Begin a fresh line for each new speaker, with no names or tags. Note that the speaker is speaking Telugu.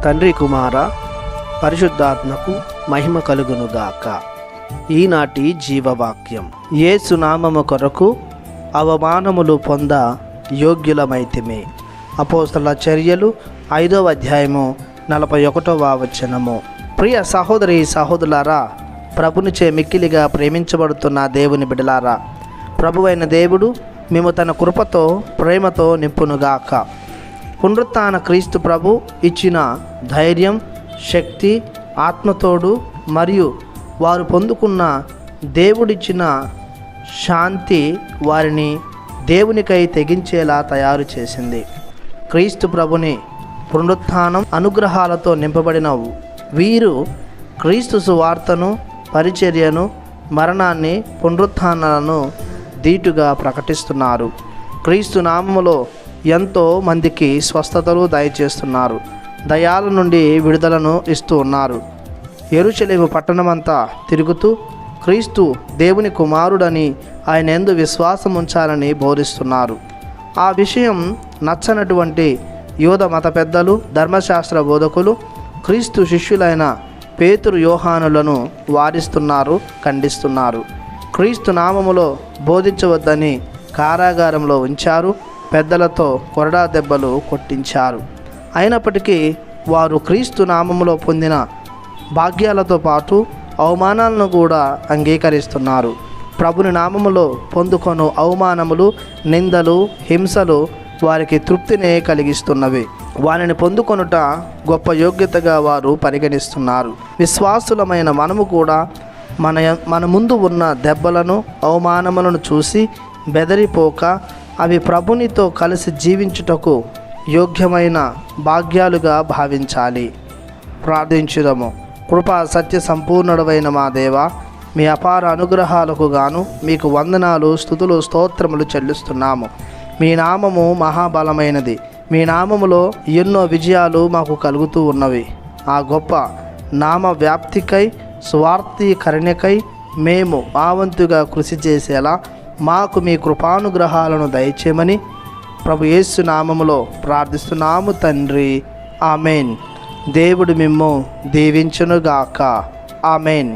తండ్రి కుమార పరిశుద్ధాత్మకు మహిమ కలుగునుగాక. ఈనాటి జీవవాక్యం. యేసు నామము కొరకు అవమానములు పొంద యోగ్యులమైతిమే. అపోస్తలుల చర్యలు 5వ అధ్యాయము 41వ వచనము. ప్రియ సహోదరి సహోదరులారా, ప్రభునిచే మిక్కిలిగా ప్రేమించబడుతున్న దేవుని బిడ్డలారా, ప్రభువైన దేవుడు మేము తన కృపతో ప్రేమతో నింపునుగాక. పునరుత్థాన క్రీస్తు ప్రభు ఇచ్చిన ధైర్యం, శక్తి, ఆత్మతోడు మరియు వారు పొందుకున్న దేవుడిచ్చిన శాంతి వారిని దేవునికై తెగించేలా తయారు చేసింది. క్రీస్తు ప్రభుని పునరుత్థానం అనుగ్రహాలతో నింపబడిన వీరు క్రీస్తు సువార్తను, పరిచర్యను, మరణాన్ని, పునరుత్థానాలను ధీటుగా ప్రకటిస్తున్నారు. క్రీస్తు నామములో ఎంతో మందికి స్వస్థతలు దయచేస్తున్నారు. దయాల నుండి విడుదలను ఇస్తూ ఉన్నారు. యెరూషలేము పట్టణమంతా తిరుగుతూ క్రీస్తు దేవుని కుమారుడని ఆయన యందు విశ్వాసం ఉంచాలని బోధిస్తున్నారు. ఆ విషయం నచ్చనటువంటి యూద మత పెద్దలు, ధర్మశాస్త్ర బోధకులు క్రీస్తు శిష్యులైన పేతురు, యోహానులను వారిస్తున్నారు, ఖండిస్తున్నారు. క్రీస్తు నామములో బోధించవద్దని కారాగారంలో ఉంచారు. పెద్దలతో కొరడా దెబ్బలు కొట్టించారు. అయినప్పటికీ వారు క్రీస్తు నామములో పొందిన భాగ్యాలతో పాటు అవమానాలను కూడా అంగీకరిస్తున్నారు. ప్రభుని నామములో పొందుకొను అవమానములు, నిందలు, హింసలు వారికి తృప్తినే కలిగిస్తున్నవి. వారిని పొందుకొనుట గొప్ప యోగ్యతగా వారు పరిగణిస్తున్నారు. విశ్వాసులమైన మనము కూడా మన ముందు ఉన్న దెబ్బలను, అవమానములను చూసి బెదరిపోక అవి ప్రభునితో కలిసి జీవించుటకు యోగ్యమైన భాగ్యాలుగా భావించాలి. ప్రార్థించుదము. కృపా సత్య సంపూర్ణుడైన మా దేవా, మీ అపార అనుగ్రహాలకు గాను మీకు వందనాలు, స్తుతులు, స్తోత్రములు చెల్లిస్తున్నాము. మీ నామము మహాబలమైనది. మీ నామములో ఎన్నో విజయాలు మాకు కలుగుతూ ఉన్నవి. ఆ గొప్ప నామ వ్యాప్తికై, స్వార్థీకరణకై మేము ఆవంతుగా కృషి చేసేలా మాకు మీ కృపానుగ్రహాలను దయచేయమని ప్రభు యేసు నామములో ప్రార్థిస్తున్నాము తండ్రి. ఆమెన్. దేవుడు మిమ్ము దీవించునుగాక. ఆమెన్.